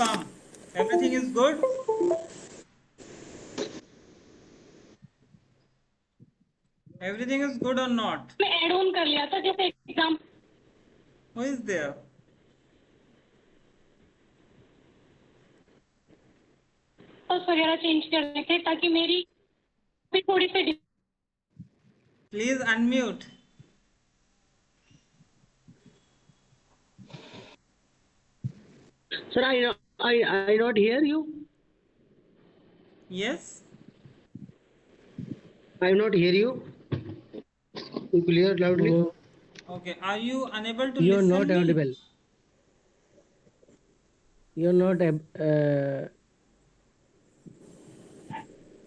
Gulfam, everything is good? Everything is good or not? मैं add on कर लिया था जैसे एग्जाम Who is there? वगैरह चेंज करने थे ताकि मेरी भी थोड़ी सी Please unmute. Sir, I not hear you. Yes? I not hear you. You clear loudly. Okay. Are you unable to You are listen not me? audible. You are not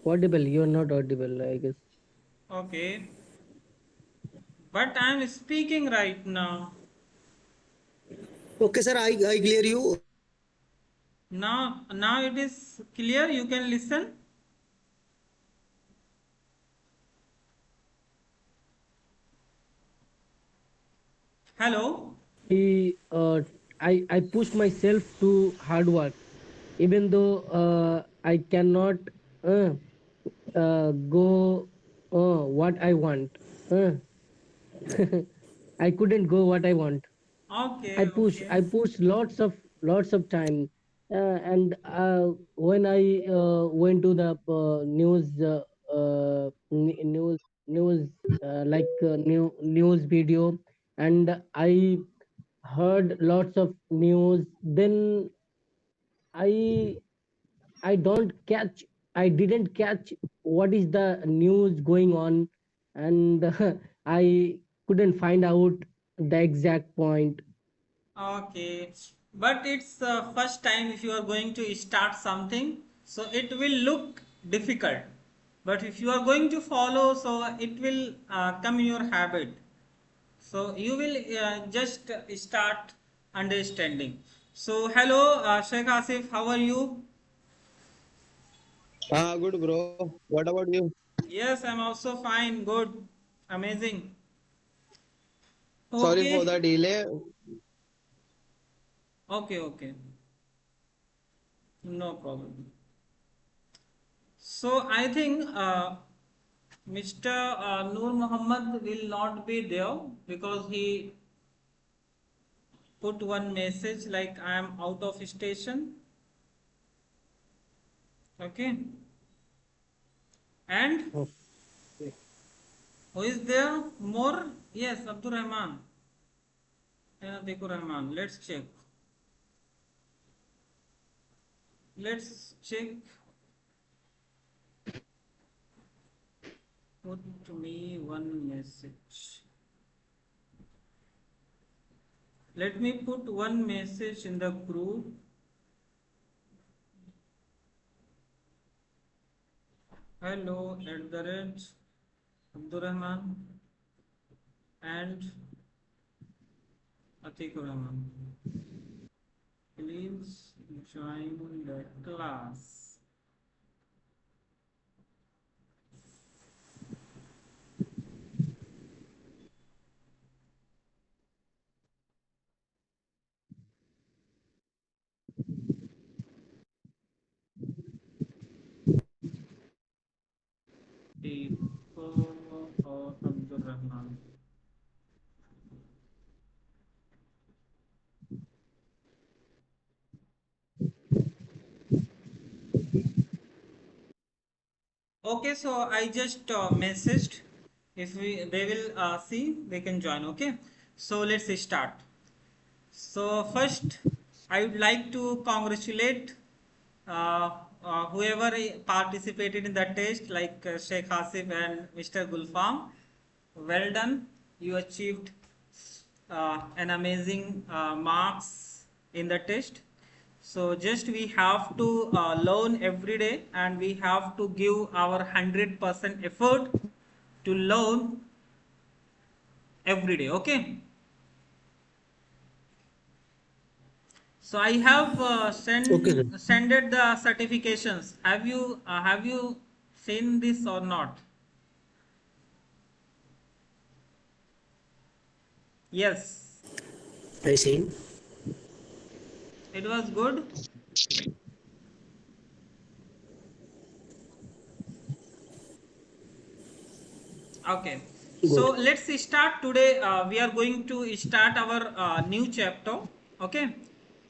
audible. You are not audible, I guess. Okay. But I am speaking right now. Okay, sir, I clear you. Now it is clear. You can listen. Hello. He, I push myself to hard work, even though I cannot go what I want. I couldn't go what I want. Okay. I Okay. push lots of time, and when I went to the news like news video, and I heard lots of news. Then I I don't catch. I didn't catch what is the news going on, and I couldn't find out the exact point. Okay, but it's first time if you are going to start something, so it will look difficult. But if you are going to follow, so it will come in your habit. So you will just start understanding. So hello, Sheikh Asif, how are you? Good, bro. What about you? Yes, I'm also fine, good, amazing. Sorry for Okay, the delay. okay, no problem. So I think Mr. Noor Muhammad will not be there because he put one message like I am out of station. Okay. And Oh, who is there? More? Yes, Abdur Rahman. Dekur Rahman. Let's check. Let's check. Put me one message. Let me put one message in the group. Hello at the rate Abdur Rahman and Atikur Rahman. Please join the class. Or Abdur Rahman. Okay, so I just messaged. If they will see, they can join. Okay, so let's start. So first, I would like to congratulate whoever participated in the test, like Sheikh Hasif and Mr. Gulfam. Well done. You achieved an amazing marks in the test. So just we have to learn every day and we have to give our 100% effort to learn every day. Okay. So I have Okay, sir. sended the certifications. Have you seen this or not? Yes, I see. it was good. Okay, so Good. let's start today. We are going to start our new chapter. Okay,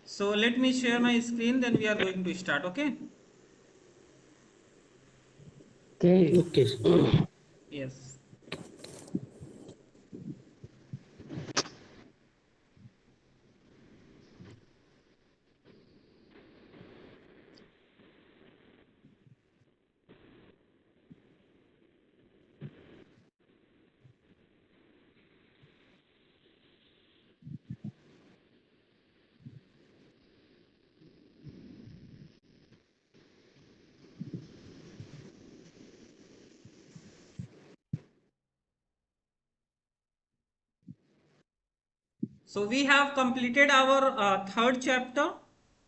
so let me share my screen, then we are going to start. Okay, Okay. Okay. yes. So we have completed our third chapter,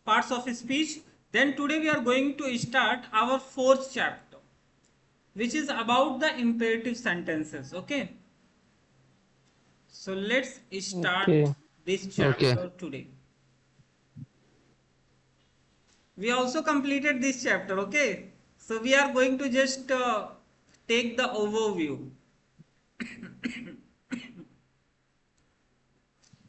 parts of speech. Then today we are going to start our fourth chapter, which is about the imperative sentences. Okay, so let's start Okay. this Okay. chapter today. We also completed this chapter. Okay, so we are going to just take the overview.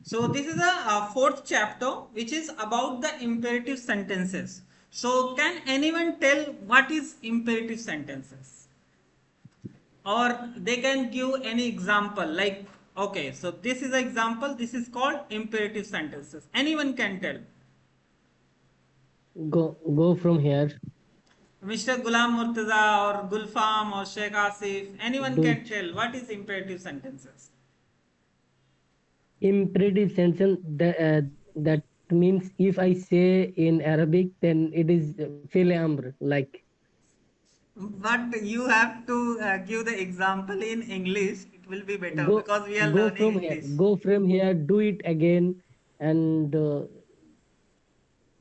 So this is a fourth chapter which is about the imperative sentences. So can anyone tell what is imperative sentences? Or they can give any example like, okay, so this is an example, this is called imperative sentences. Anyone can tell. Go from here. Mr. Ghulam Murtaza or Gulfam or Sheikh Asif, anyone Do can it. tell what is imperative sentences? Imperative sentence that means if I say in Arabic, then it is fil amr. Like But you have to give the example in English. It will be better go because we are go learning from here. English. Go from here. Do it again, and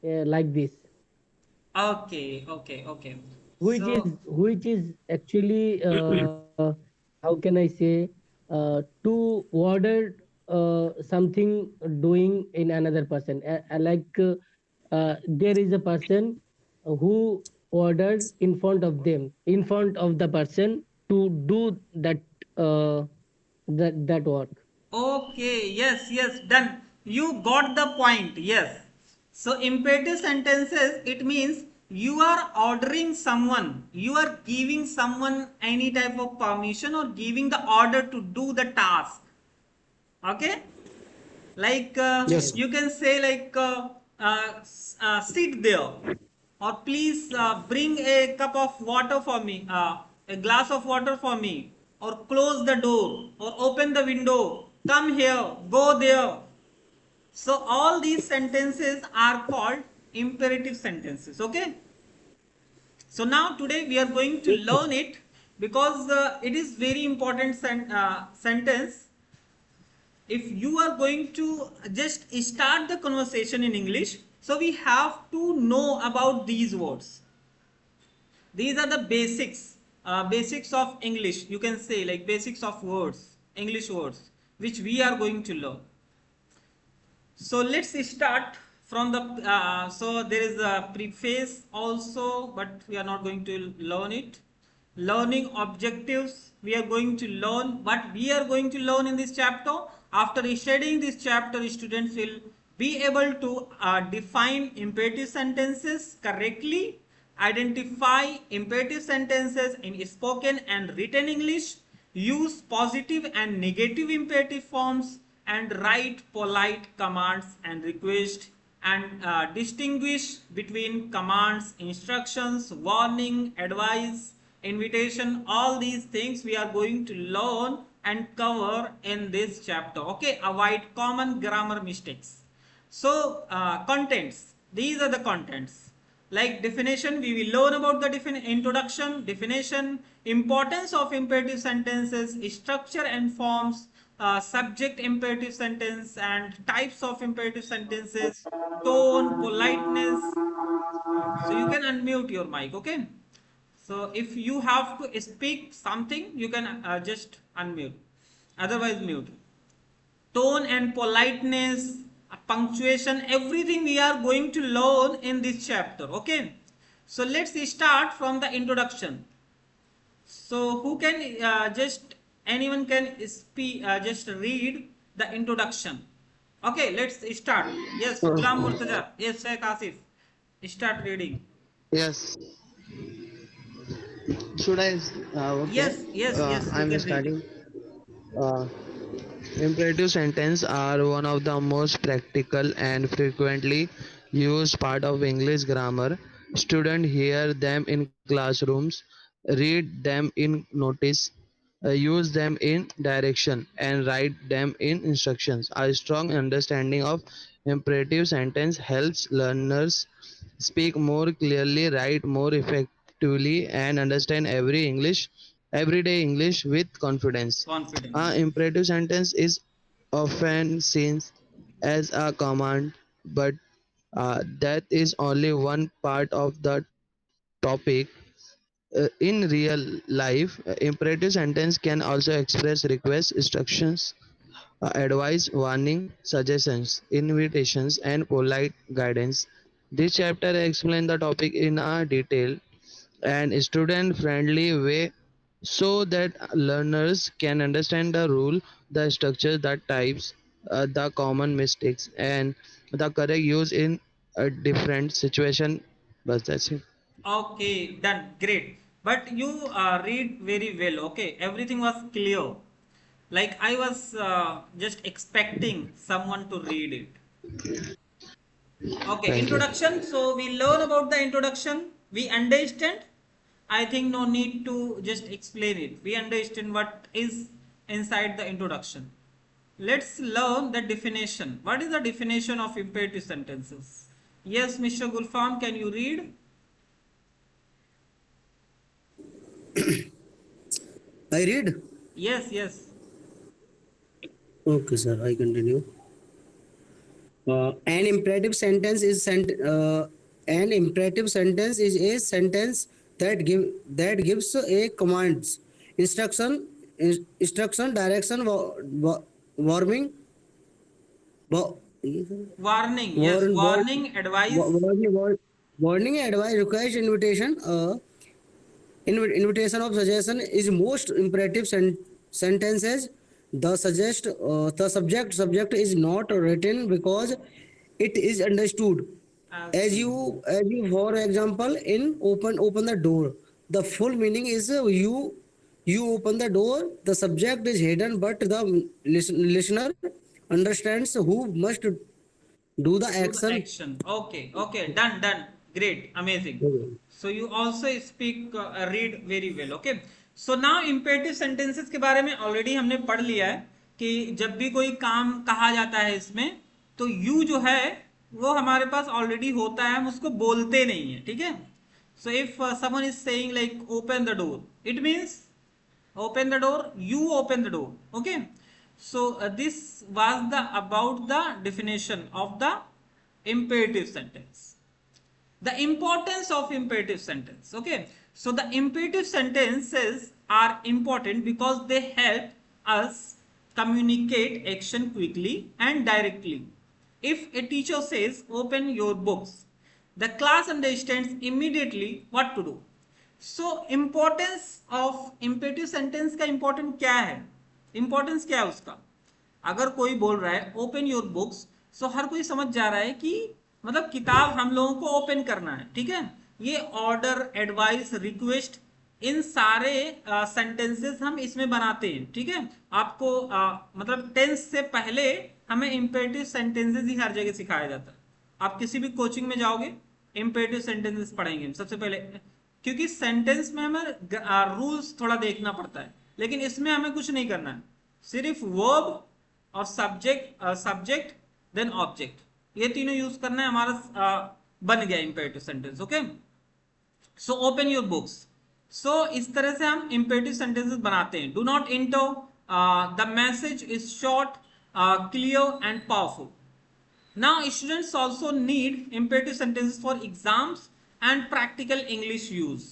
like this, Okay, okay, okay. So, which is actually how can I say to order something doing in another person. There is a person who ordered in front of them, in front of the person to do uh, that work. okay, yes, yes, done. You got the point. Yes. So, imperative sentences, it means you are ordering someone, you are giving someone any type of permission or giving the order to do the task. Okay, like Yes. you can say like sit there, or please bring a cup of water for me, a glass of water for me, or close the door or open the window, come here, go there. So all these sentences are called imperative sentences. Okay, so now today we are going to Okay. learn it because it is very important sentence. If you are going to just start the conversation in English, so we have to know about these words. These are the basics of English. You can say like basics of words, English words, which we are going to learn. So let's start from the so there is a preface also, but we are not going to learn it. Learning objectives, we are going to learn what we are going to learn in this chapter. After studying this chapter, students will be able to define imperative sentences correctly, identify imperative sentences in spoken and written English, use positive and negative imperative forms, and write polite commands and requests, and distinguish between commands, instructions, warning, advice, invitation. All these things we are going to learn and cover in this chapter. Okay, avoid common grammar mistakes. So contents, these are the contents. Like definition, we will learn about the introduction, definition, importance of imperative sentences, structure and forms, subject imperative sentence and types of imperative sentences, tone, politeness. So you can unmute your mic. Okay, so if you have to speak something, you can just unmute, otherwise mute. Tone and politeness, punctuation, everything we are going to learn in this chapter. Okay, so let's start from the introduction. So who can just anyone can speak, just read the introduction. Okay, let's start. Yes, Gulam Murtaza. Yes, Sheikh Asif. Start reading. Yes. Should I? Okay. Yes, yes, yes. You I'm can read. starting. Uh, Imperative sentence are one of the most practical and frequently used part of English grammar. Students hear them in classrooms, read them in notice, use them in direction, and write them in instructions. A strong understanding of imperative sentence helps learners speak more clearly, write more effectively, and understand everyday English with confidence. Confidence. A Yes. imperative sentence is often seen as a command, but that is only one part of the topic. In real life, imperative sentence can also express requests, instructions, advice, warning, suggestions, invitations, and polite guidance. This chapter explains the topic in a detailed and student-friendly way so that learners can understand the rule, the structure, the types, the common mistakes, and the correct use in a different situation. But that's it. Okay, done. Great. But you read very well. Okay, everything was clear. Like I was just expecting someone to read it. Okay, Thank you. introduction. So we learn about the introduction. We understand. I think no need to just explain it. We understand what is inside the introduction. Let's learn the definition. What is the definition of imperative sentences? Yes, Mr. Gulfam, can you read? I read. Yes, yes. Okay, sir. I continue. An imperative sentence is an imperative sentence is a sentence that gives a commands, instruction, direction, warning, wa- Warning. Yes, warn, warn, warning, advice. warning, advice, request, invitation. Invitation of suggestion is most imperative sentences. The subject is not written because it is understood. As Absolutely. you for example in open the door, the full meaning is you open the door. The subject is hidden, but the listener understands who must do the Do the action. action. Okay, okay, done, done. Great, amazing. So you also speak, read very well. Okay. So now imperative sentences के बारे में already हमने पढ़ लिया है कि जब भी कोई काम कहा जाता है इसमें तो यू जो है वो हमारे पास ऑलरेडी होता है, हम उसको बोलते नहीं है, ठीक है. So if someone is saying like open the door, it means open the door, you open the door. Okay, so this was the about the definition of the imperative sentence. The importance of imperative sentence. Okay, so the imperative sentences are important because they help us communicate action quickly and directly. If a teacher says open your books, the class understands immediately what to do. So importance of imperative sentence का important क्या है, importance क्या है उसका. अगर कोई बोल रहा है ओपन योर बुक्स, सो हर कोई समझ जा रहा है कि मतलब किताब हम लोगों को ओपन करना है, ठीक है. ये ऑर्डर, एडवाइस, रिक्वेस्ट, इन सारे सेंटेंसेस हम इसमें बनाते हैं, ठीक है. आपको मतलब टेंस से पहले हमें इम्पेटिव सेंटेंसेस ही हर जगह सिखाया जाता है. आप किसी भी कोचिंग में जाओगे इम्पेटिव सेंटेंसेस पढ़ेंगे सबसे पहले, क्योंकि सेंटेंस में हमें रूल्स थोड़ा देखना पड़ता है, लेकिन इसमें हमें कुछ नहीं करना है, सिर्फ वर्ब और सब्जेक्ट देन ऑब्जेक्ट, ये तीनों यूज करना है, हमारा बन गया imperative sentence. Okay, so open your books. सो इस तरह से हम इंपेरेटिव सेंटेंसेस बनाते हैं. Do not enter, the message is short, clear and powerful. Now students also need imperative sentences for exams and practical English use.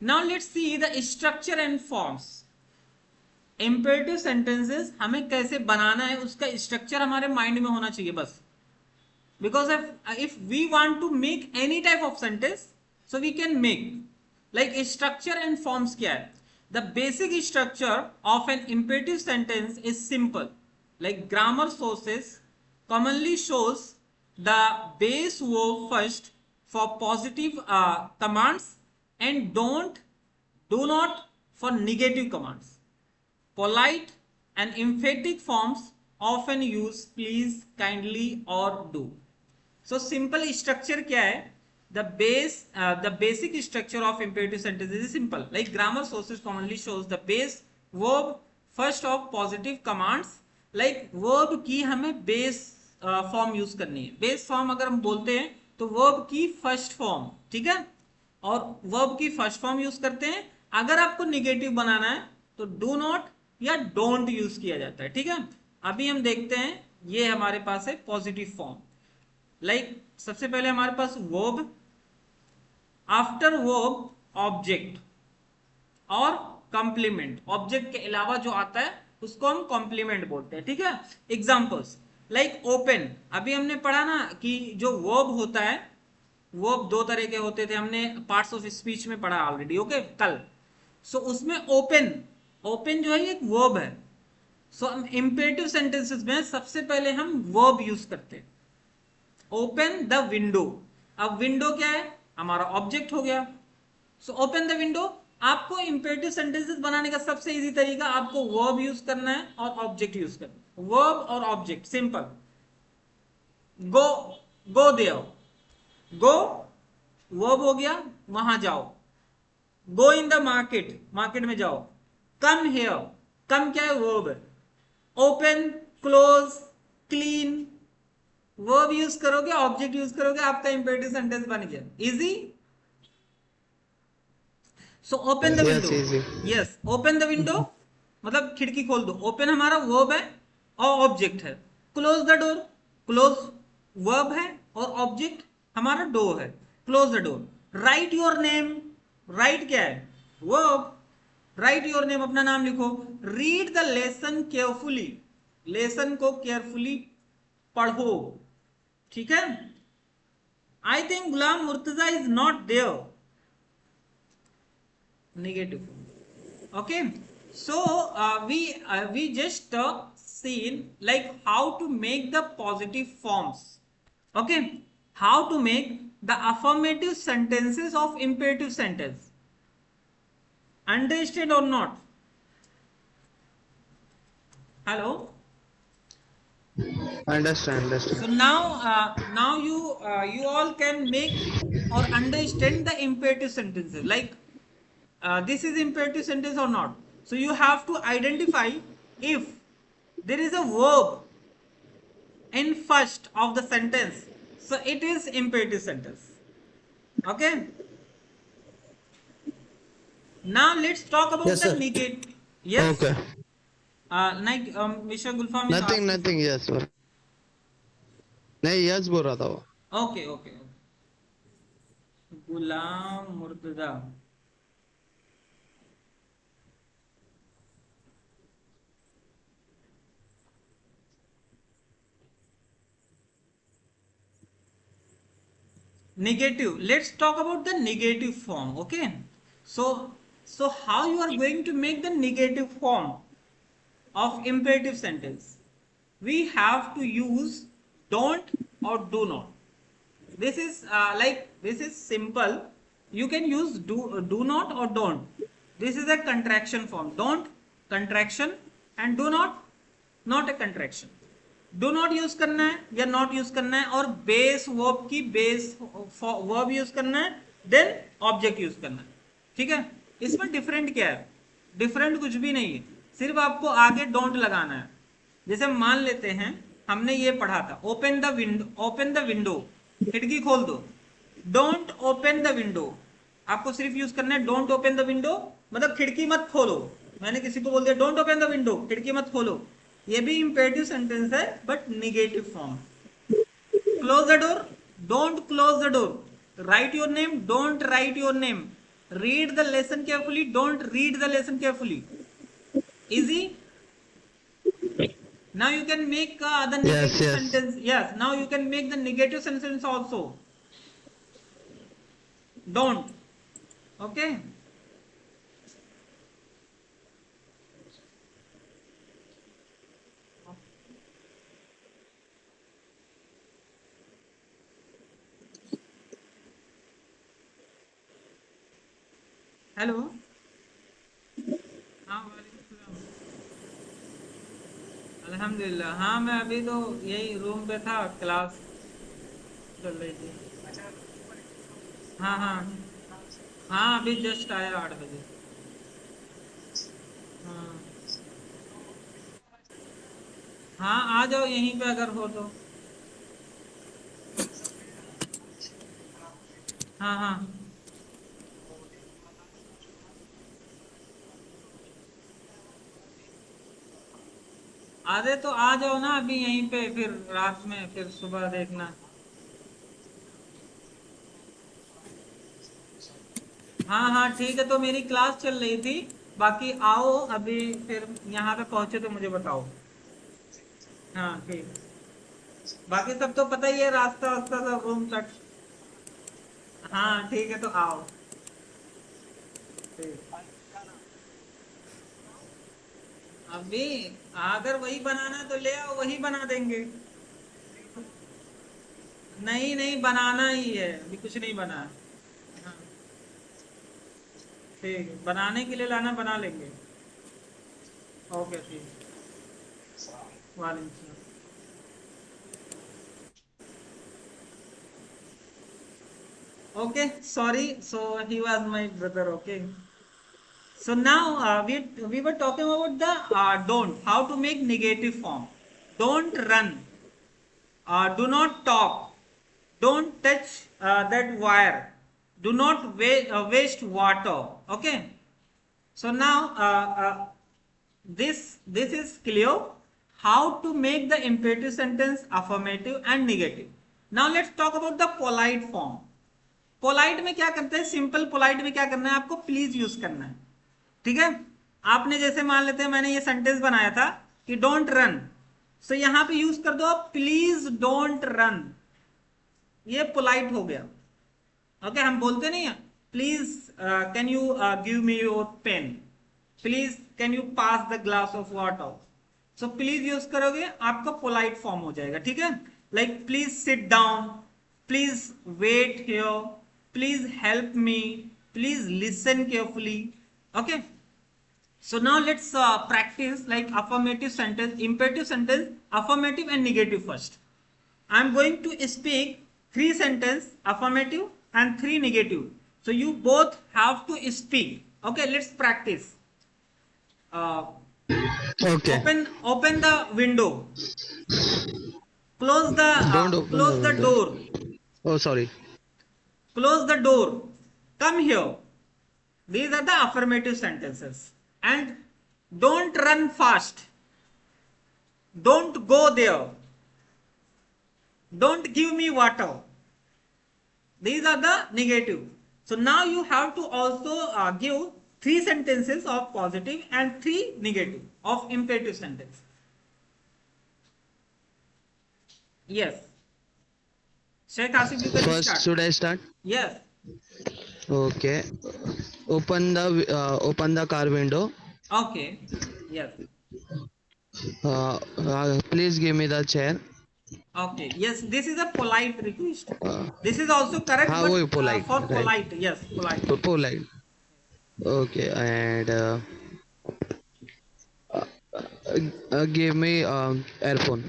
Now let's see the structure and forms. Imperative sentences हमें कैसे बनाना है उसका structure हमारे mind में होना चाहिए बस. because if we want to make any type of sentence, so we can make like a structure and forms क्या है. The basic structure of an imperative sentence is simple. Like grammar sources commonly shows the base verb first for positive commands and do not for negative commands. Polite and emphatic forms often use please, kindly or do. So simple structure क्या है? The basic structure of imperative sentences is simple. Like grammar sources commonly shows the base verb first of positive commands. Like verb की हमें base form use करनी है. Base form अगर हम बोलते हैं तो verb की first form, ठीक है, और verb की first form यूज करते हैं. अगर आपको निगेटिव बनाना है तो do not या don't यूज किया जाता है, ठीक है. अभी हम देखते हैं, ये हमारे पास है पॉजिटिव फॉर्म. लाइक सबसे पहले हमारे पास वर्ब, आफ्टर वर्ब ऑब्जेक्ट और कॉम्प्लीमेंट. ऑब्जेक्ट के अलावा जो आता है उसको हम कॉम्प्लीमेंट बोलते हैं, ठीक है. Examples like open. अभी हमने पढ़ा ना कि जो वर्ब होता है, वर्ब दो तरह के होते थे, हमने पार्ट्स ऑफ स्पीच में पढ़ा ऑलरेडी, ओके, कल. सो उसमें ओपन जो है एक वर्ब है. सो इंपेरेटिव सेंटेंसेस में सबसे पहले हम वर्ब यूज करते हैं. Open the window. अब विंडो क्या है? हमारा ऑब्जेक्ट हो गया. सो ओपन द विंडो. आपको इंपेरेटिव सेंटेंसेस बनाने का सबसे इजी तरीका, आपको वर्ब यूज करना है और ऑब्जेक्ट यूज करना है. वर्ब और object, simple. Go there. Go verb हो गया, वहां जाओ. Go in the market, market में जाओ. Come here. कम क्या है? वर्ब है. Open, close, clean. Verb use करोगे, ऑब्जेक्ट यूज करोगे, आपका इंपेरेटिव सेंटेंस बन गया. Easy. So open the window. Yes, open the window मतलब खिड़की खोल दो. ओपन हमारा वर्ब है और ऑब्जेक्ट है. Close the door. Close verb है और ऑब्जेक्ट हमारा डोर है. Close the door. Write your name. Write क्या है? वर्ब. राइट योर नेम, अपना नाम लिखो. Read the lesson carefully. Lesson को केयरफुली पढ़ो, ठीक है. I think Ghulam Murtaza is not there. Negative. Okay, so we just seen like how to make the positive forms. Okay, how to make the affirmative sentences of imperative sentence. Understand or not? Hello. Understand. So now you all can make or understand the imperative sentences. Like this is imperative sentence or not. So you have to identify if there is a verb in first of the sentence, so it is imperative sentence. Okay. Now let's talk about Yes, the sir. negative. Yes. Okay. Like Mr. Gulfam is Nothing. Yes, sir. नहीं, yes बोल रहा था वो. Okay. Ghulam Murtaza. Negative. Let's talk about the negative form. Okay. So how you are going to make the negative form of imperative sentence? We have to use don't or do not. This is simple. You can use do not or don't. This is a contraction form. Don't contraction and do not a contraction. Do not use करना है या not use करना है, और base verb की base verb use करना है, then object use करना है, ठीक है. इसमें डिफरेंट क्या है? डिफरेंट कुछ भी नहीं है, सिर्फ आपको आगे डोंट लगाना है. जैसे मान लेते हैं हमने ये पढ़ा था, ओपन द विंडो, खिड़की खोल दो. डोंट ओपन द विंडो, आपको सिर्फ यूज करना है डोंट ओपन द विंडो, मतलब खिड़की मत खोलो. मैंने किसी को बोल दिया डोंट ओपन द विंडो, खिड़की मत खोलो, ये भी इंपेरेटिव सेंटेंस है but negative form. Close the door, don't close the door. Write your name, don't write your name. Read the lesson carefully, don't read the lesson carefully. Easy. Now you can make the Yes, negative yes. sentence. Yes, now you can make the negative sentence also. Don't. Okay. Hello. हाँ वालेकुम सलाम. अल्हम्दुलिल्लाह. हाँ मैं अभी तो यही room पे था, क्लास चल रही थी. हाँ हाँ. हाँ अभी जस्ट आया 8 बजे. हाँ. हाँ आ जाओ यहीं पे अगर हो तो. हाँ हाँ. अरे तो आ जाओ ना अभी यहीं पे, फिर रात में, फिर सुबह देखना. हाँ हाँ ठीक है, तो मेरी क्लास चल रही थी. बाकी आओ अभी, फिर यहाँ पे पहुंचे तो मुझे बताओ. हाँ ठीक. बाकी सब तो पता ही है, रास्ता वास्ता सब रूम तक. हाँ ठीक है, तो आओ. ठीक. अभी अगर वही बनाना है तो ले आओ, वही बना देंगे. नहीं नहीं, बनाना ही है, अभी कुछ नहीं बना है. हाँ ठीक है, बनाने के लिए लाना, बना लेंगे. ओके ठीक. वालेकुम सलाम. Okay, sorry. So he was my brother. Okay. So now we were talking about the don't, how to make negative form. Don't run. Do not talk. Don't touch that wire. Do not waste water. Okay. So now this is clear how to make the imperative sentence affirmative and negative. Now let's talk about the polite form. Polite में क्या करते हैं, simple polite में क्या करना है, आपको please use करना है. ठीक है. आपने जैसे मान लेते हैं मैंने ये सेंटेंस बनाया था कि डोंट रन, सो यहां पे यूज कर दो आप प्लीज डोंट रन. ये पोलाइट हो गया. ओके. हम बोलते नहीं है please can you give me your pen, please can you pass the glass of water. So please use करोगे, आपका पोलाइट फॉर्म हो जाएगा. ठीक है. Like please sit down, please wait here, please help me, please listen carefully. Okay. So now let's practice like affirmative sentence, imperative sentence, affirmative and negative first. I'm going to speak 3 sentence affirmative and 3 negative, so you both have to speak. Okay, let's practice. uh, Okay. open the window, close the Don't open close the the window. door, Oh, sorry. close the door, come here. These are the affirmative sentences. And don't run fast, don't go there, don't give me water. These are the negative. So now you have to also give 3 sentences of positive and 3 negative of imperative sentence. Yes. Sheikh Asif, you can First, start. should I start? Yes. Okay. Open the car window. Okay. Yes. Please give me the chair. Okay. Yes, this is a polite request. Uh, This is also correct, हाँ but वही polite, for right. polite, yes, polite. Polite. Okay, and give me earphone.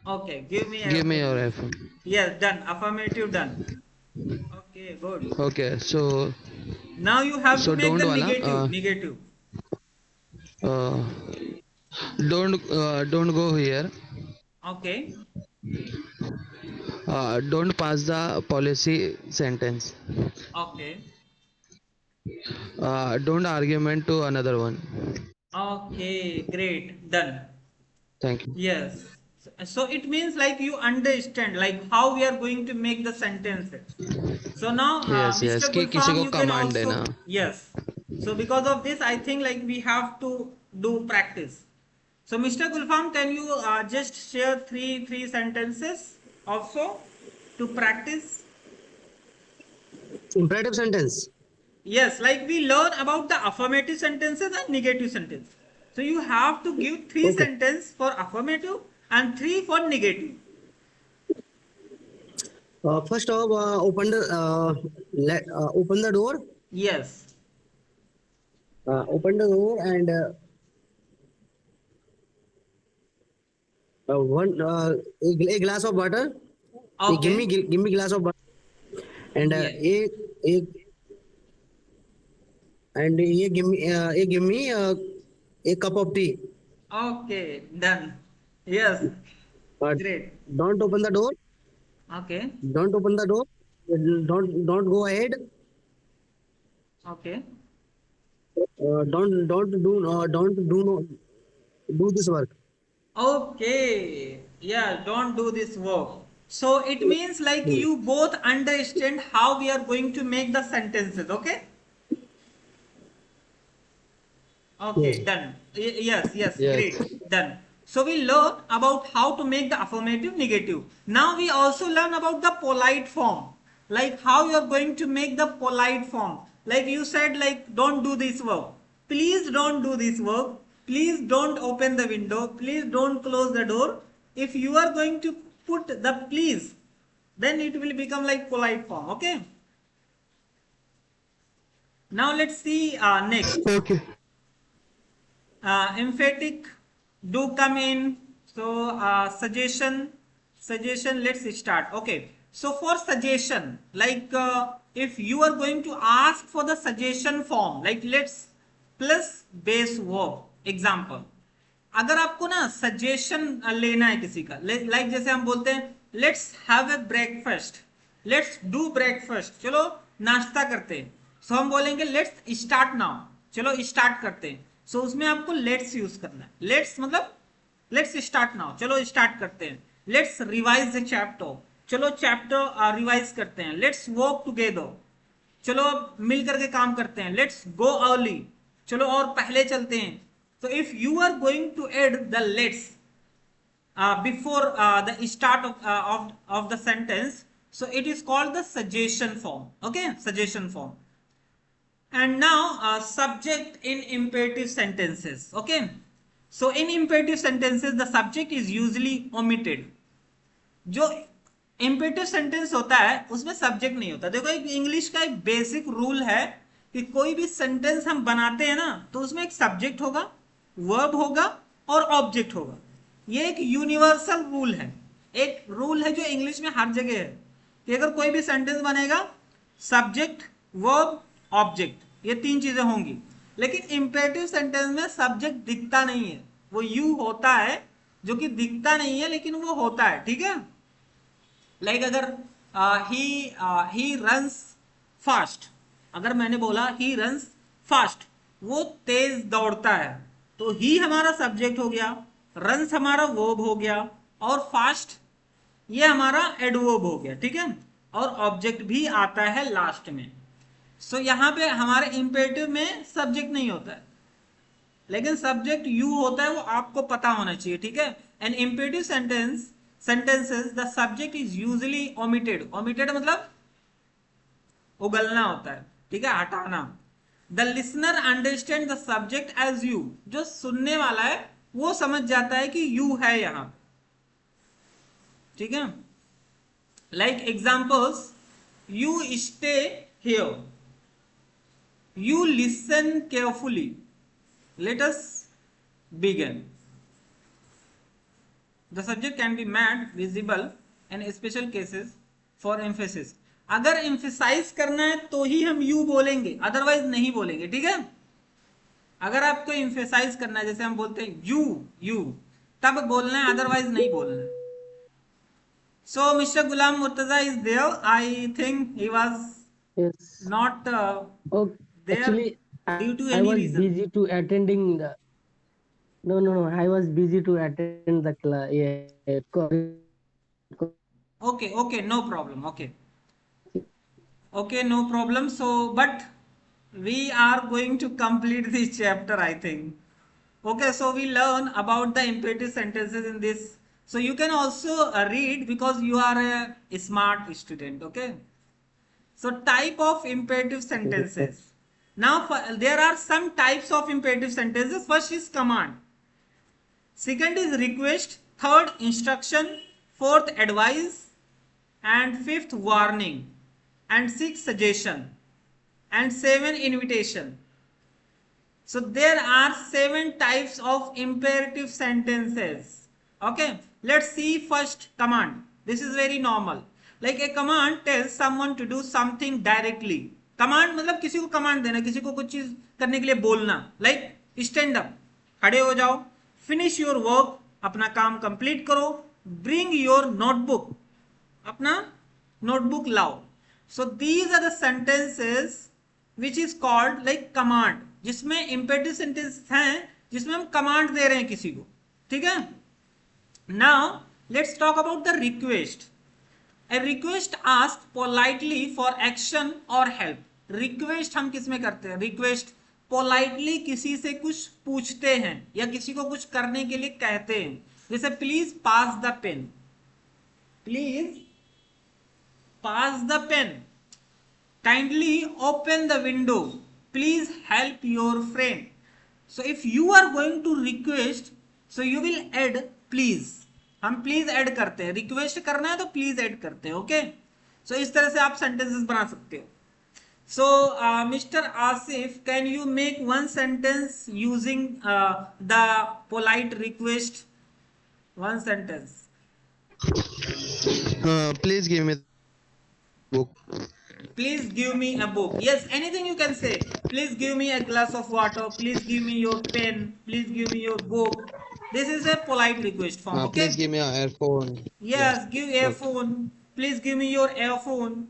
Okay, give me Give me a, your earphone. yes, done. Affirmative, done. Okay, good. Okay, so Now you have to make don't the wala. negative. Negative. Uh, don't go here. Okay. Don't pass the policy sentence. Okay. Don't argument to another one. Okay, great. Done. Thank you. Yes. So it means like you understand like how we are going to make the sentences. So now, Yes, yes. Mr. कि किसी Gulfam, को you can command also, देना. yes. So because of this, I think like we have to do practice. So Mr. Gulfam, can you just share three sentences also to practice? Imperative sentence. Yes, like we learn about the affirmative sentences and negative sentences. So you have to give three Okay. sentences for affirmative and three for negative. First of open the door. Yes. Open the door and one a glass of water. Okay. Give me glass of water and Yes. a and give me a cup of tea. Okay. Done. Yes. But Great. don't open the door. Okay. Don't open the door. Don't go ahead. Okay. Don't do no do this work. Okay. Yeah, don't do this work. So it means like you both understand how we are going to make the sentences, okay? Yes. Okay, done. Yes, yes, Yes. great. Done. So we learn about how to make the affirmative negative. Now we also learn about the polite form. Like how you are going to make the polite form. Like you said, like don't do this work. Please don't do this work. Please don't open the window. Please don't close the door. If you are going to put the please, then it will become like polite form. Okay. Now let's see next. Okay. Emphatic do come in. So suggestion, let's start. Okay, so for suggestion, like if you are going to ask for the suggestion form, like let's plus base verb example, अगर आपको ना suggestion लेना है किसी का, like जैसे हम बोलते हैं let's have a breakfast, let's do breakfast, चलो नाश्ता करते हैं, सो हम बोलेंगे लेट्स स्टार्ट नाउ, चलो स्टार्ट करते हैं, सो उसमें आपको लेट्स यूज करना है, लेट्स मतलब लेट्स स्टार्ट नाउ, चलो स्टार्ट करते हैं, लेट्स रिवाइज द चैप्टर, चलो चैप्टर रिवाइज करते हैं, लेट्स वर्क टुगेदर, चलो मिल करके काम करते हैं, लेट्स गो अर्ली, चलो और पहले चलते हैं. So if you are going to add the let's before the start of the sentence, so it is called the suggestion form. Okay, suggestion form. And now subject in imperative sentences. Okay, so in imperative sentences the subject is usually omitted. जो imperative sentence होता है उसमें subject नहीं होता. देखो एक English का एक बेसिक रूल है कि कोई भी सेंटेंस हम बनाते हैं ना तो उसमें एक सब्जेक्ट होगा, वर्ब होगा और ऑब्जेक्ट होगा. ये एक यूनिवर्सल रूल है, एक रूल है जो इंग्लिश में हर जगह है कि अगर कोई भी सेंटेंस बनेगा सब्जेक्ट, वर्ब, ऑब्जेक्ट, ये तीन चीजें होंगी. लेकिन इम्पेरेटिव सेंटेंस में सब्जेक्ट दिखता नहीं है, वो यू होता है जो कि दिखता नहीं है लेकिन वो होता है. ठीक है, लाइक अगर ही रन्स फास्ट, अगर मैंने बोला ही रन्स फास्ट, वो तेज दौड़ता है, तो ही हमारा सब्जेक्ट हो गया, रन्स हमारा वर्ब हो गया और फास्ट ये हमारा एडवर्ब हो गया. ठीक है, और ऑब्जेक्ट भी आता है लास्ट में. सो यहाँ पे हमारे इंपेरेटिव में सब्जेक्ट नहीं होता है लेकिन सब्जेक्ट यू होता है, वो आपको पता होना चाहिए. ठीक है, an imperative sentences the subject is usually omitted. omitted मतलब उगलना होता है. ठीक है, हटाना. the listener understand the subject as you, जो सुनने वाला है वो समझ जाता है कि you है यहां. ठीक है, like examples, you stay here, you listen carefully, let us begin. The subject can be made visible in special cases for emphasis. अगर emphasize करना है तो ही हम you बोलेंगे, अदरवाइज नहीं बोलेंगे. ठीक है, अगर आपको emphasize करना है जैसे हम बोलते हैं you तब बोलना है, अदरवाइज नहीं बोलना है. So Mr. Ghulam Murtaza is there. I think he was Yes. not Oh, there actually, due to I any was reason. busy to attending the. No. I was busy to attend the class. Yeah. Okay, no problem. Okay, no problem. So, but we are going to complete this chapter, I think. Okay, so we learn about the imperative sentences in this. So you can also read because you are a smart student. Okay, so type of imperative sentences. Now there are some types of imperative sentences. First is command, second is request, third instruction, fourth advice, and fifth warning, and sixth suggestion, and seven invitation. So there are 7 types of imperative sentences. Okay, let's see first command. This is very normal. Like a command tells someone to do something directly. Command मतलब किसी को command देना, किसी को कुछ चीज करने के लिए बोलना. Like stand up, खड़े हो जाओ. Finish your work, अपना काम complete करो. Bring your notebook, अपना notebook लाओ. So these are the sentences which is called like command, जिसमें imperative sentence हैं जिसमें हम command दे रहे हैं किसी को. ठीक है. Now let's talk about the request. A request asks politely for action or help. Request हम किस में करते हैं? Request politely किसी से कुछ पूछते हैं या किसी को कुछ करने के लिए कहते हैं. जैसे please pass the pen. Please pass the pen. Kindly open the window. Please help your friend. So if you are going to request, so you will add please. हम please add करते हैं. Request करना है तो please add करते हैं. Okay. So इस तरह से आप sentences बना सकते हो. So Mr. Asif, can you make one sentence using the polite request? One sentence. Please give me the book. Please give me a book. Yes, anything you can say. Please give me a glass of water. Please give me your pen. Please give me your book. This is a polite request form. Okay. Please give me an earphone. Yes, give earphone. Please give me your earphone.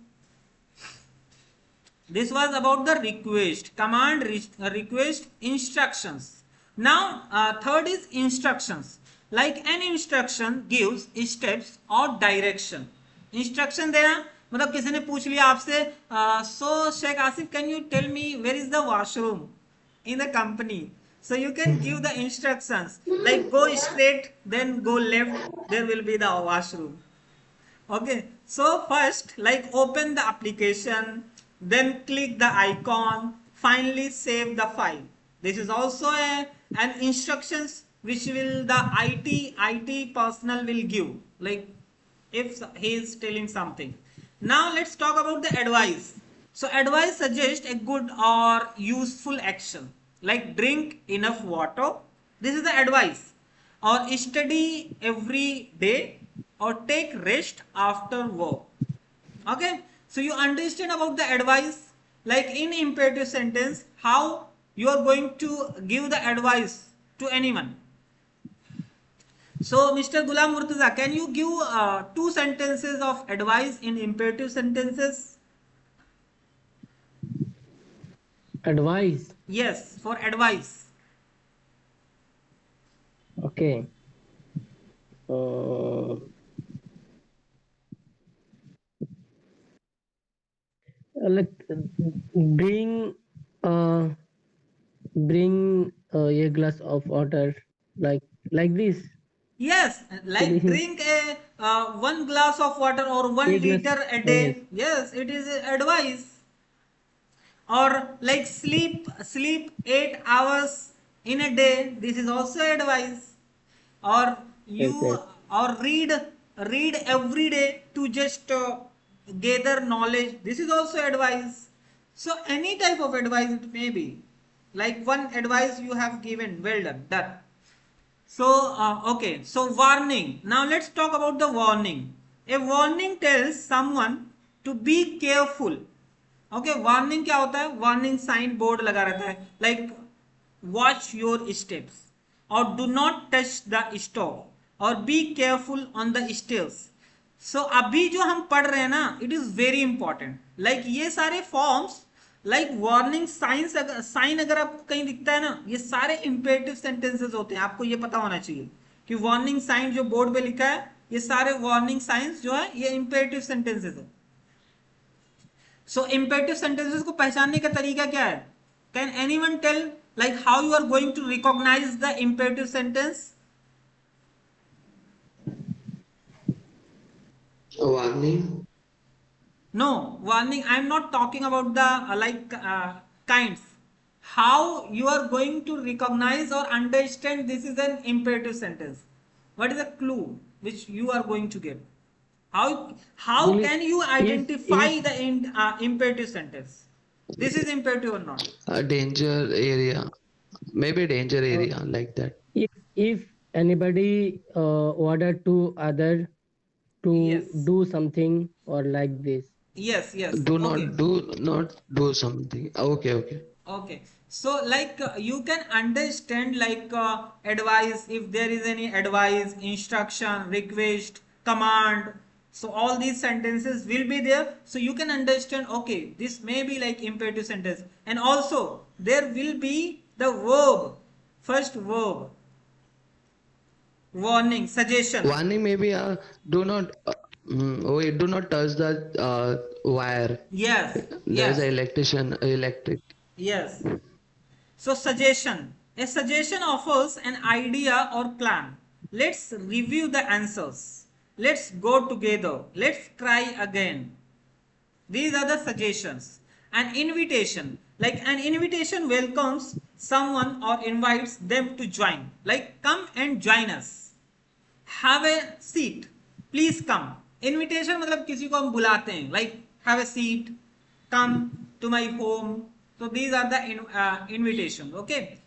This was about the request. Command, request, instructions. Now, third is instructions. Like an instruction gives steps or direction. Instruction देना मतलब किसी ने पूछ लिया आपसे, so Sheikh Asif, can you tell me where is the washroom in the company? So you can give the instructions like go straight, then go left, there will be the washroom. Okay, so first like open the application, then click the icon, finally save the file. This is also an instructions which will the IT personnel will give, like if he is telling something. Now let's talk about the advice. So advice suggests a good or useful action, like drink enough water. This is the advice. Or study every day, or take rest after work. Okay, so you understand about the advice, like in imperative sentence how you are going to give the advice to anyone. So Mr. Gulam Murtaza, can you give 2 sentences of advice in imperative sentences? Advice. Yes, for advice. Okay. Like bring a glass of water, like this. Yes, like drink a 1 glass of water or 1 A glass, liter a day. Yes, it is advice. Or like sleep 8 hours in a day. This is also advice. Or you Yes. or read every day to just gather knowledge. This is also advice. So any type of advice it may be. Like one advice you have given, well done. So okay, so warning. Now let's talk about the warning. A warning tells someone to be careful. Okay, warning क्या होता है? Warning sign board लगा रहता है, like watch your steps, or do not touch the stove, or be careful on the stairs. So अभी जो हम पढ़ रहे हैं ना, it is very important. Like ये सारे forms, like warning signs, sign अगर आपको कहीं दिखता है ना, ये सारे imperative sentences होते हैं. आपको ये पता होना चाहिए कि warning sign जो बोर्ड पे लिखा है, ये सारे warning signs जो है ये imperative sentences है. So imperative sentences को पहचानने का तरीका क्या है? Can anyone tell Like how you are going to recognize the imperative sentence? Warning. No, warning. I'm not talking about the kinds. How you are going to recognize or understand this is an imperative sentence? What is the clue which you are going to give? How Really, can you if identify the imperative sentence? This is imperative or not? A danger area. Maybe danger uh, area like that. if anybody order to other to Yes. do something or like this. Yes. Yes. Okay. Do not do something. Okay, okay. Okay, so you can understand advice, if there is any advice, instruction, request, command. So all these sentences will be there. So you can understand, okay, this may be like imperative sentence. And also there will be the verb, first verb, warning, suggestion. Warning maybe do not wait, do not touch the wire. Yes, There's yes, a electrician electric. yes. So suggestion. A suggestion offers an idea or plan. Let's review the answers. Let's go together. Let's try again. These are the suggestions. An invitation. Like an invitation welcomes someone or invites them to join. Like come and join us. Have a seat. Please come. Invitation मतलब किसी को हम बुलाते हैं. Like have a seat. Come to my home. So these are the invitations. Okay.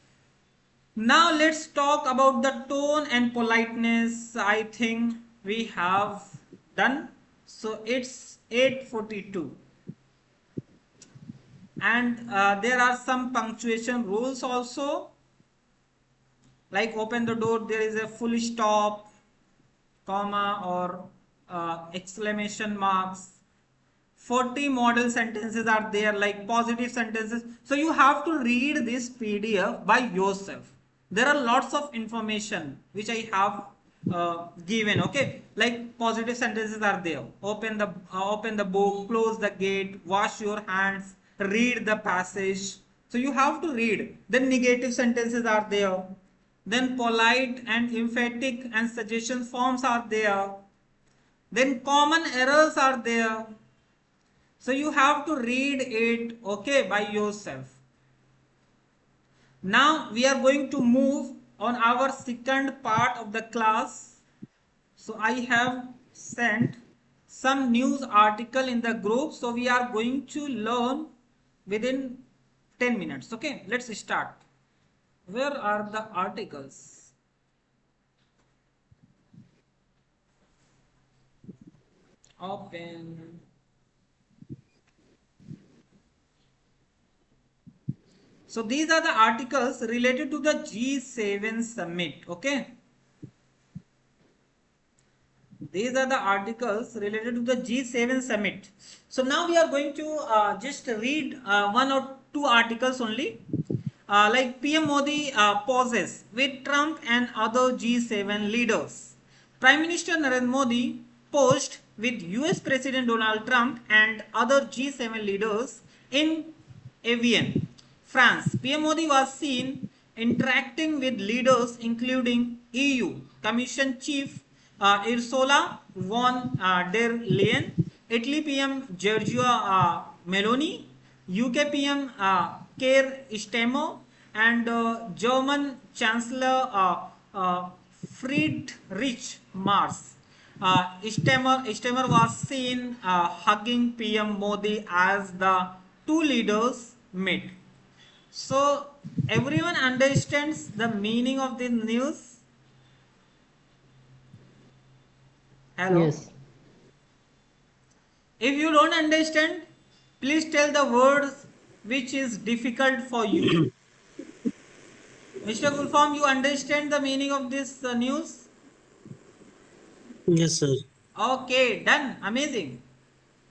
Now let's talk about the tone and politeness. I think we have done. So it's 8:42. And there are some punctuation rules also. Like open the door, there is a full stop, comma or exclamation marks. 40 model sentences are there, like positive sentences. So you have to read this PDF by yourself. There are lots of information which I have given. Okay, like positive sentences are there. Open the book, close the gate, wash your hands, read the passage. So you have to read. Then negative sentences are there. Then polite and emphatic and suggestion forms are there. Then common errors are there. So you have to read it, okay, by yourself. Now we are going to move on our second part of the class. So I have sent some news article in the group. So we are going to learn within 10 minutes. Okay, let's start. Where are the articles? Open. So these are the articles related to the G7 summit. Okay. These are the articles related to the G7 summit. So now we are going to just read one or two articles only. Like PM Modi pauses with Trump and other G7 leaders. Prime Minister Narendra Modi paused with US President Donald Trump and other G7 leaders in Evian, France. PM Modi was seen interacting with leaders including EU Commission Chief Ursula von der Leyen, Italy PM Giorgio Meloni, UK PM Keir Starmer, and German Chancellor Friedrich Merz. Starmer was seen hugging PM Modi as the two leaders met. So everyone understands the meaning of this news? Hello? Yes. If you don't understand, please tell the words which is difficult for you. Mr. Gulfam, you understand the meaning of this news? Yes, sir. Okay, done. Amazing.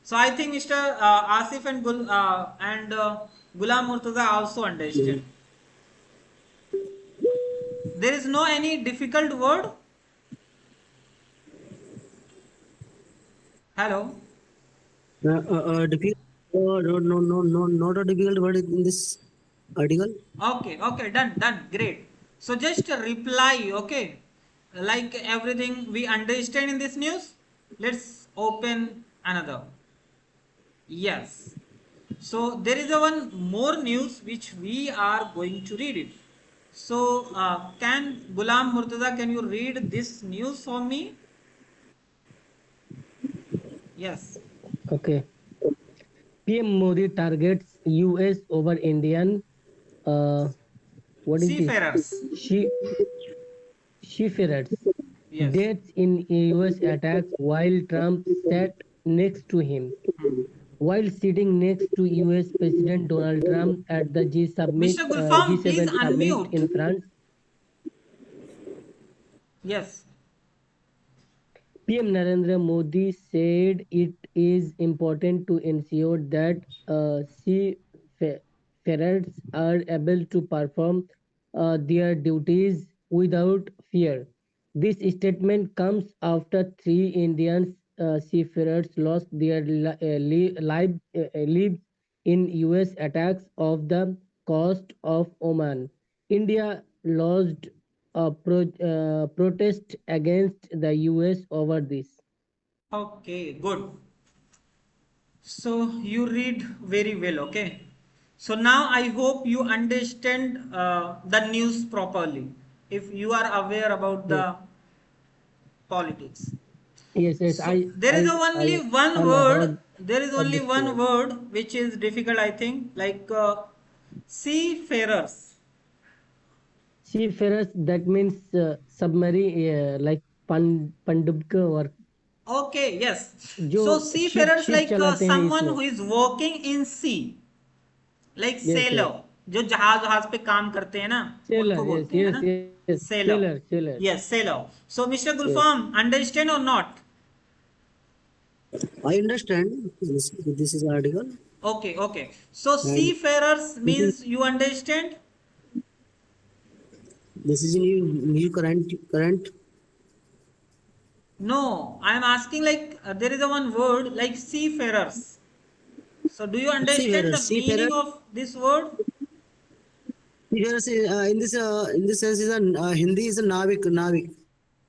So I think Mr. Asif and Gulam Murtaza also understand. There is no any difficult word. Hello. Difficult. No, not a difficult word in this. article. Okay, done, great. So just reply, okay? Like everything we understand in this news. Let's open another. Yes. So there is a one more news which we are going to read it. So can Gulam Murtaza, can you read this news for me? Yes. Okay. PM Modi targets US over Indian. Uh, what is this? Seafarers. She Seafarers. Yes. Deaths in US attacks while Trump sat next to him. Hmm. While sitting next to US President Donald Trump at the Mr. Gulfam, please G7 summit unmute. in France, Yes. PM Narendra Modi said it is important to ensure that seafarers are able to perform their duties without fear. This statement comes after three Indian seafarers lost their lives in US attacks off the coast of Oman. India lodged a protest against the US over this. Okay, good. So you read very well, okay? So now I hope you understand the news properly. If you are aware about Yes, the politics. yes. So there is only I one am word. aware There is of only this one news. word which is difficult, I think, like seafarers. Seafarers, that means submarine, like pandubka or Okay, yes. जो So ship seafarers ship like चलाते हैं someone इसमें. who is working in sea, like Yes, sailor, yes. जो जहाज जहाज पे काम करते हैं ना, उनको Sailor, yes, बोलते हैं yes, ना, yes. sailor. Sailor. Yes, sailor. So Mr. Yes. Gulfam, understand or not? I understand. This is article, Okay. So and seafarers this is means you understand? this is new current No, I am asking like there is a one word like seafarers. So do you understand the seafarer. meaning of this word? Seafarers in this sense is a Hindi is a navik.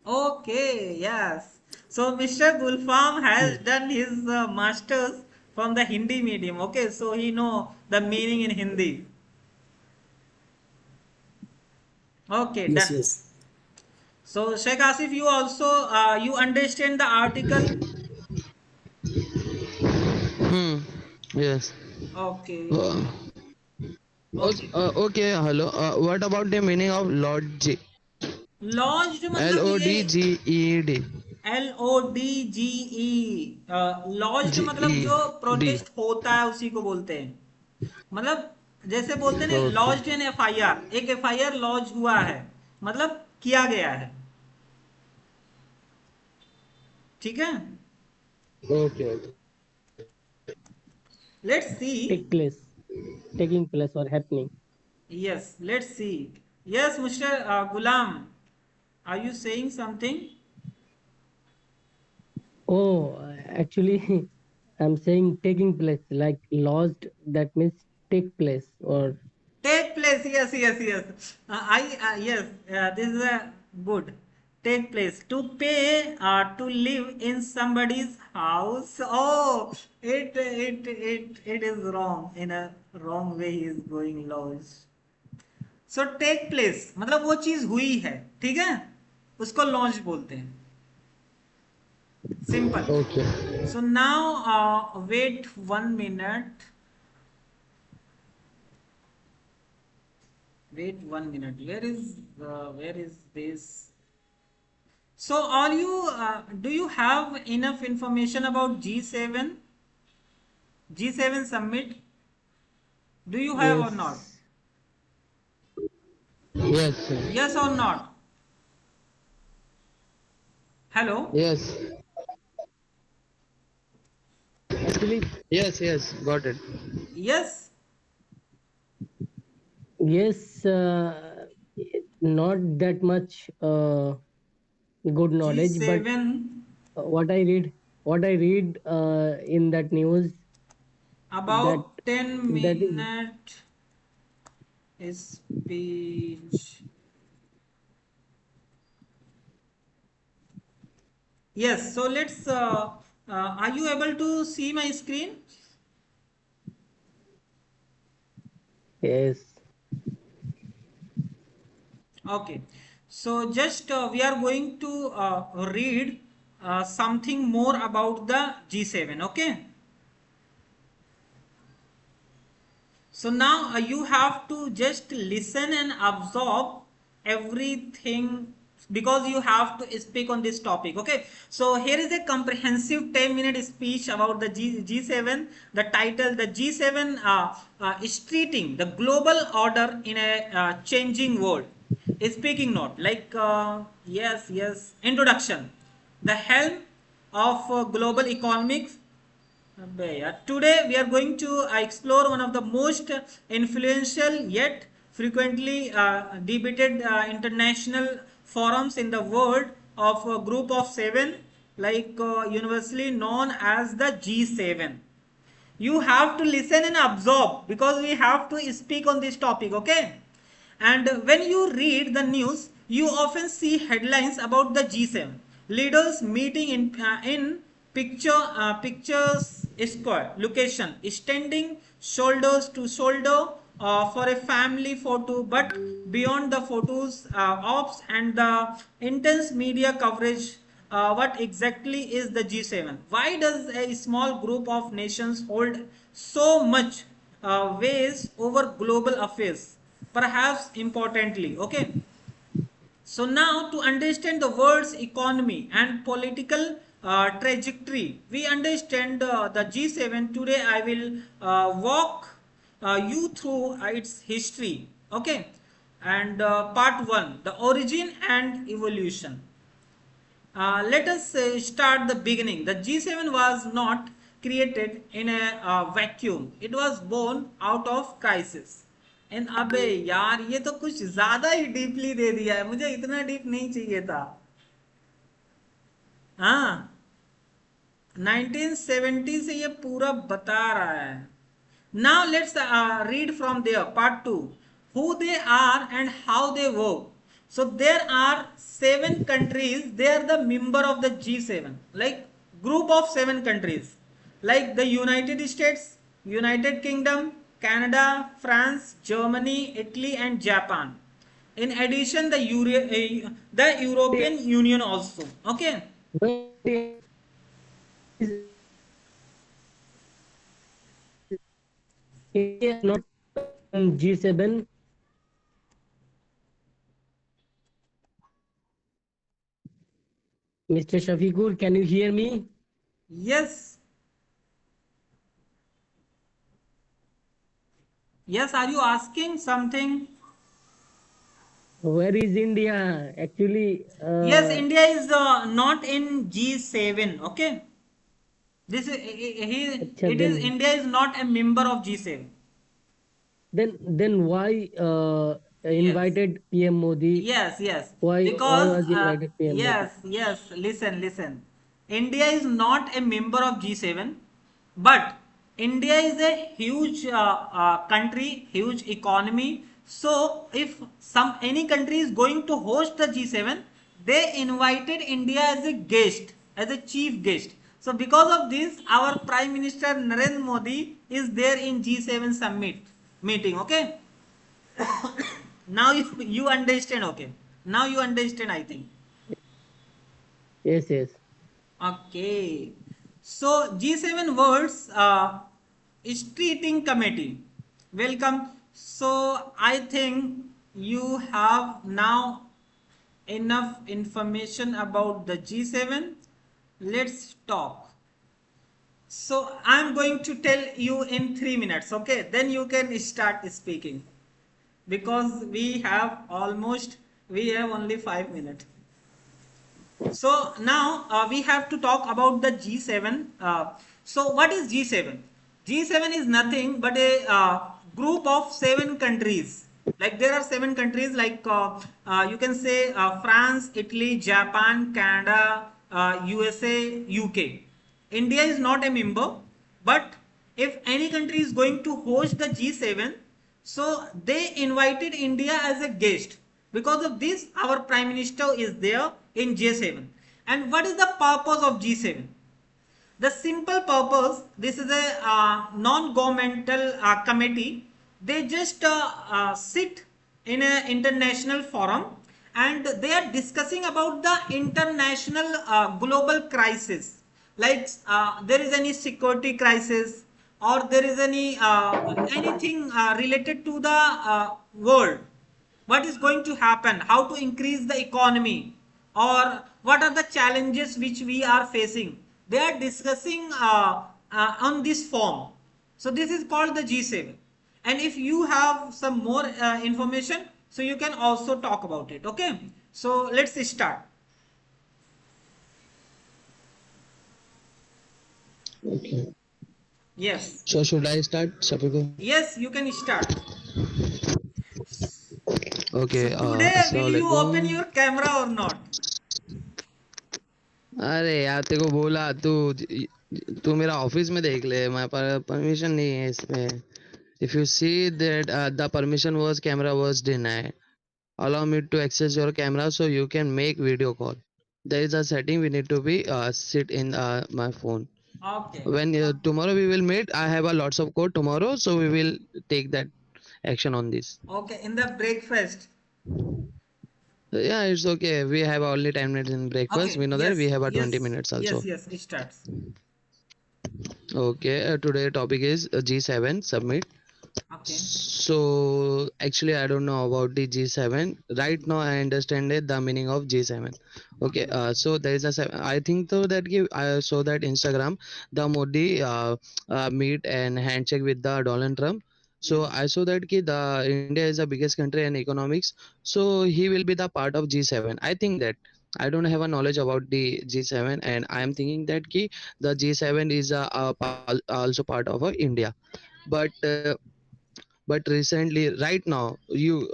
Okay, yes. So Mr. Gulfam has done his masters from the Hindi medium. Okay, so he know the meaning in Hindi. Okay, Yes, done. yes. So Sheikh Asif, you also you understand the article? Hmm. Yes. Okay, Uh, okay. okay. Hello. What about the meaning of Lord G? Lodged L मतलब O ये D G E D. LODGE lodged G मतलब E जो D. Protest होता है उसी को बोलते हैं. मतलब जैसे बोलते हैं ना Okay. लॉज्ड इन एफआईआर, एक एफआईआर लॉन्च हुआ है, मतलब किया गया है. ठीक है. Okay. Let's see. Take place, taking place or happening. Yes, let's see. Yes mister Ghulam, are you saying something? Oh, actually, I'm saying taking place, like lost, that means take place or Take place. Yes. I yes. This is a good. Take place. To pay. To live in somebody's house. Oh, it is wrong. In a wrong way, he is going lost. So take place. मतलब वो चीज हुई है. ठीक है. उसको launch बोलते हैं. Simple. Okay. So now, wait 1 minute. Wait 1 minute. Where is this? So all you do you have enough information about G7? G7 summit? Do you have or not? yes, Yes. Sir. Yes or not? Hello? Yes. actually, Yes. Got it. Yes? yes, not that much good knowledge, but G7 what I read in that news, that about 10 that is minute. speech. Yes, so let's are you able to see my screen? Yes. Okay, so just we are going to read something more about the G7. Okay, so now you have to just listen and absorb everything because you have to speak on this topic. Okay, so here is a comprehensive 10-minute speech about the G7. The title, the G7 is treating the global order in a changing world. A speaking note like yes, introduction. The helm of global economics. Today we are going to explore one of the most influential yet frequently debated international forums in the world of a group of seven, like universally known as the G7. You have to listen and absorb because we have to speak on this topic, okay? And when you read the news, you often see headlines about the G7 leaders meeting in pictures square location, standing shoulders to shoulder for a family photo. But beyond the photos, ops and the intense media coverage, what exactly is the G7? Why does a small group of nations hold so much weight over global affairs? Perhaps importantly, okay. So now to understand the world's economy and political trajectory, we understand the G7. Today I will walk you through its history, okay. And part 1, the origin and evolution. Let us start the beginning. The G7 was not created in a vacuum. It was born out of crisis. And अबे यार ये तो कुछ ज्यादा ही deeply दे दिया है, मुझे इतना डीप नहीं चाहिए था. हाँ, 1970 से ये पूरा बता रहा है. Now let's read from there. Part 2. Who they are and how they work. So there are 7 countries. They are the member of the G7. Like group of 7 countries. Like the United States, United Kingdom, Canada, France, Germany, Italy and Japan. In addition, the European Union also. Okay. India is not in G7. Mr. Shafiqul, can you hear me? Yes. Yes, are you asking something? Where is India? Actually, Yes, India is not in G7. Okay, this is acha, it is India is not a member of G7. then why Yes, invited PM Modi? yes, Why because was invited PM Modi? yes. Listen. India is not a member of G7, but India is a huge country, huge economy. So if any country is going to host the G7, they invited India as a guest, as a chief guest. So because of this, our Prime Minister Narendra Modi is there in G7 summit meeting. Okay. Now you understand. Okay, now you understand, I think. Yes. Okay, so G7 words treating committee, welcome. So I think you have now enough information about the G7. Let's talk. So I'm going to tell you in 3 minutes, okay, then you can start speaking because we have only 5 minutes. So now we have to talk about the G7. So what is G7? G7 is nothing but a group of 7 countries. Like there are 7 countries like you can say France, Italy, Japan, Canada, USA, UK. India is not a member, but if any country is going to host the G7, So they invited India as a guest. Because of this, our Prime Minister is there in G7. And what is the purpose of G7? The simple purpose, this is a non-governmental committee. They just sit in an international forum and they are discussing about the international global crisis. Like there is any security crisis or there is any anything related to the world, what is going to happen, how to increase the economy, or what are the challenges which we are facing. They are discussing on this form. So this is called the G7. And if you have some more information, so you can also talk about it. Okay, so let's start. Okay. Yes, So should I start, Shafiko? yes, you can start. So Okay. today will you open Assalamualaikum. your camera or not? अरे यार तेरे को बोला तू तू मेरा office में देख ले, मेरे पास परमिशन नहीं है इसमें. If you see that the permission was camera was denied, allow me to access your camera so you can make video call. There is a setting we need to be sit in my phone. Okay. When tomorrow we will meet, I have a lots of code tomorrow, so we will take that action on this. Okay, in the breakfast. Yeah, it's okay. We have only 10 minutes in breakfast. Okay, We know that we yes, have a 20 yes, minutes also. yes, it starts. Okay, today topic is G7 summit. Okay, So actually, I don't know about the G7. Right now, I understand it, the meaning of G7. Okay, so there is a I think though that I saw that Instagram, the Modi meet and handshake with the Donald Trump. So yes. I saw that the India is the biggest country in economics. So he will be the part of G7. I think that. I don't have a knowledge about the G7, and I am thinking that the G7 is also part of India. But but recently right now you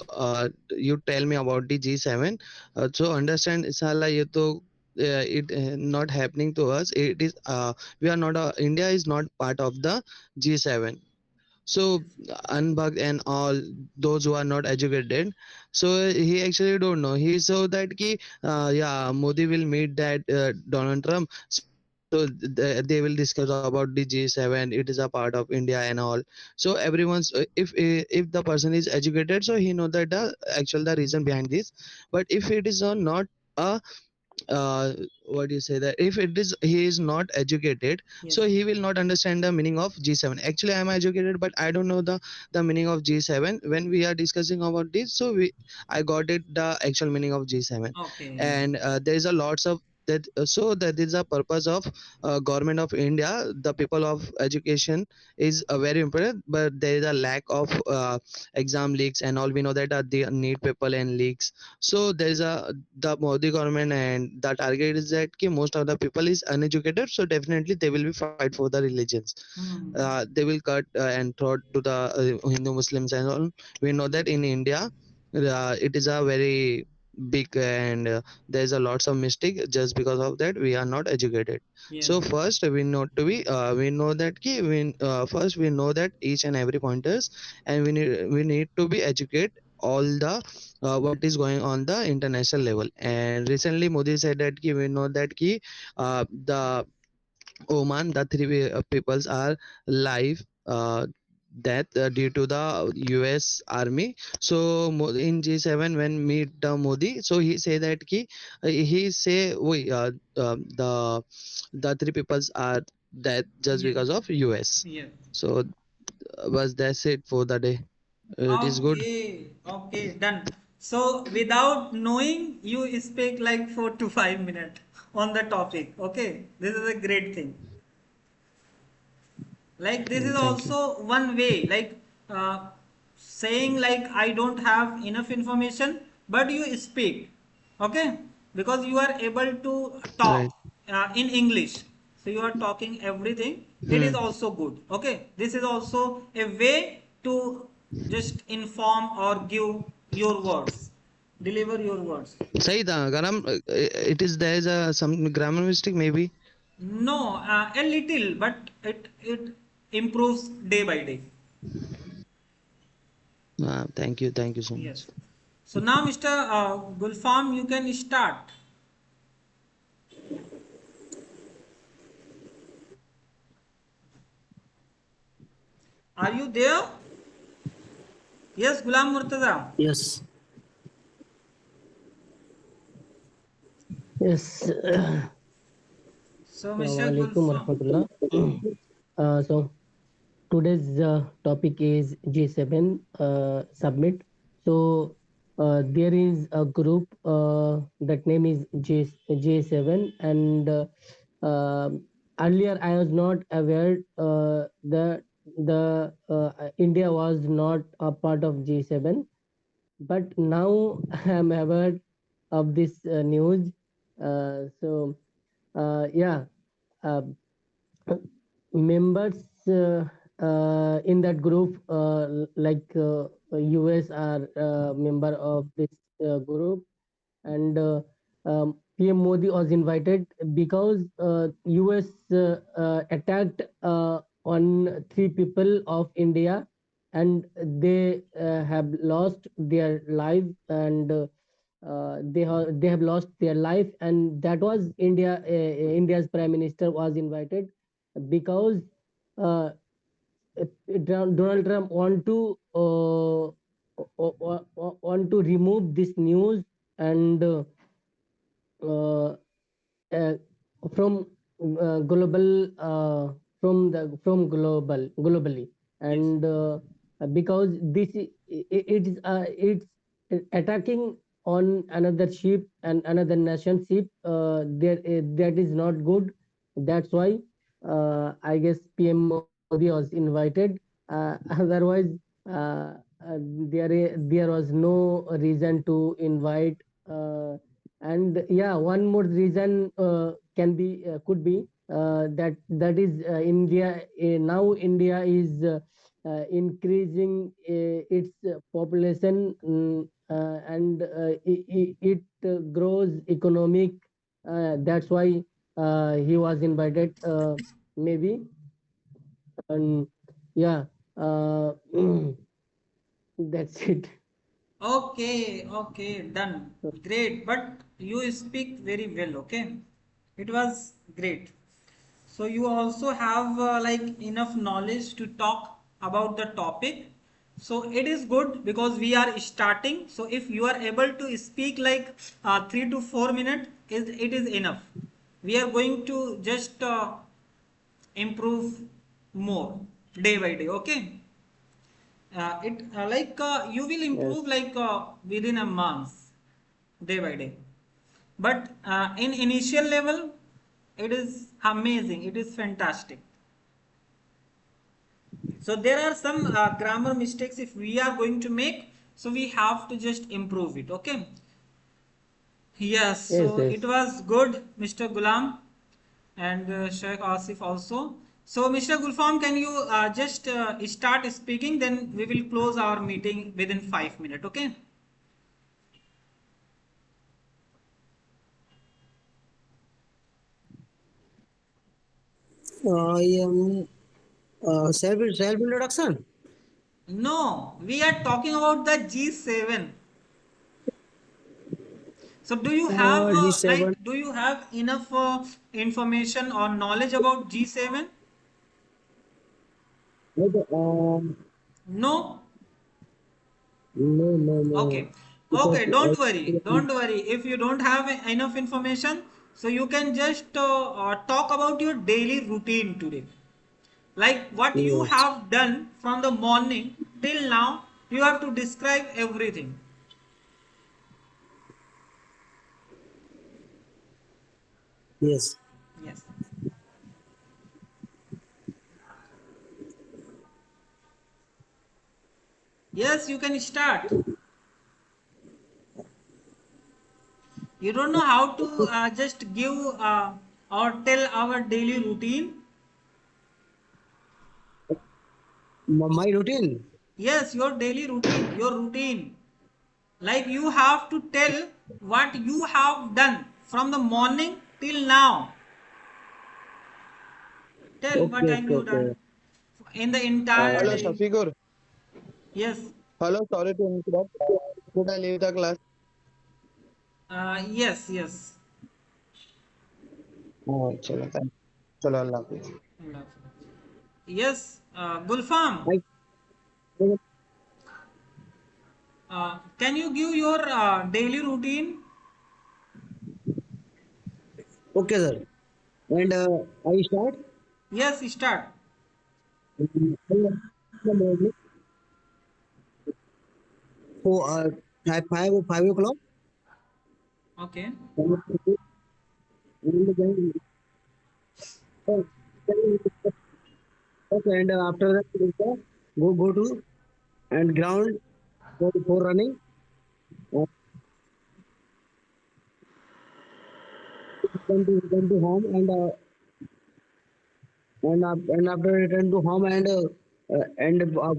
tell me about the G7, so understand sala ye to it not happening to us. It is we are not India is not part of the G7. So unbugged and all those who are not educated, so he actually don't know. He saw that yeah, Modi will meet that Donald Trump, so they will discuss about the G7. It is a part of India and all. So everyone's if the person is educated, so he know that the actual the reason behind this. But if it is not a what do you say, that if it is he is not educated, Yes. so he will not understand the meaning of G7. Actually I am educated, but I don't know the meaning of G7. When we are discussing about this, so I got it the actual meaning of G7. Okay. And there is a lots of that, so that is the purpose of government of India. The people of education is very important, but there is a lack of exam leaks and all. We know that they need people and leaks. So there is a the Modi government, and the target is that most of the people is uneducated, so definitely they will be fight for the religions. Hmm. They will cut and throw to the Hindu Muslims and all. We know that in India it is a very big, and there is a lots of mistake. Just because of that we are not educated. Yes. So first we know to be we know that first we know that each and every pointers, and we need to be educate all the what is going on the international level. And recently Modi said that we know that the Oman, the three peoples are live death due to the US army. So in G7 when meet the Modi, so he say that he say the three peoples are dead just Yes. because of US. Yes. So was that's it for the day. It is good. Okay. Okay. Done. So without knowing, you speak like 4 to 5 minutes on the topic. Okay. This is a great thing. Like this is Thank you. also one way, like saying like I don't have enough information, but you speak. Okay, because you are able to Right. talk in English, so you are talking everything. It is Hmm. also good. Okay, this is also a way to just inform or give your words, deliver your words. सही था गरम. It is there is a some grammar mistake maybe. No, a little, but it improves day by day. Thank you so much. Yes. So now, Mr. Gulfam, you can start. Are you there? Yes, Gulam Murtaza. Yes. Yes. So, Mr. Assalamualaikum Gulfam. warahmatullah. So today's topic is G7 summit. So there is a group that name is G7, and earlier I was not aware the India was not a part of G7, but now I am aware of this news. Yeah, uh, members in that group, US are member of this group, and PM Modi was invited because US attacked on three people of India, and they have lost their lives, and they have lost their life, and that was India's prime minister was invited because uh, Donald Trump want to remove this news, and uh, uh, from global from globally, Yes. and because it's attacking on another ship and another nation ship, that is not good. That's why I guess PM Modi was invited. Otherwise, uh, there was no reason to invite. And yeah, one more reason could be that is India. Now India is increasing its population, and it grows economic. That's why he was invited, maybe. And yeah, uh, that's it. Okay, done. Great, but you speak very well, okay? It was great. So you also have like enough knowledge to talk about the topic. So it is good because we are starting. So if you are able to speak like 3 to 4 minutes, it is enough. We are going to just improve more day by day, okay? It like you will Yes. improve like within a month, day by day, but in initial level it is amazing, it is fantastic. So there are some grammar mistakes if we are going to make, so we have to just improve it, okay? Yes, Yes, so yes. it was good, Mr. Gulam, and Sheikh Asif also. So Mr. Gulfam, can you just start speaking, then we will close our meeting within 5 minutes, okay? I am self introduction. No, we are talking about the G7. So do you have G7. do you have enough information or knowledge about G7? No? No, no, no. Okay. Because Okay, don't worry. If you don't have enough information, so you can just talk about your daily routine today. Like what you yes, have done from the morning till now, you have to describe everything. yes. Yes. Yes, you can start. You don't know how to just give or tell our daily routine. My routine. Yes, your daily routine, your routine. Like you have to tell what you have done from the morning till now. Tell Okay, what have okay, you okay. done in the entire Hello, day. Shafiqur. Yes. Hello, sorry to interrupt. Should I leave the class? Yes, yes. Oh, चलो thank चलो अल्लाह हाफिज. Yes, Gulfam, I, can you give your daily routine? okay, sir. And I start Yes, start. in the morning for 5 o'clock. Okay. And then, okay, and after that, go to and ground for running. Return to home and after return to home and go to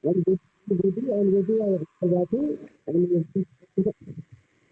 and go to and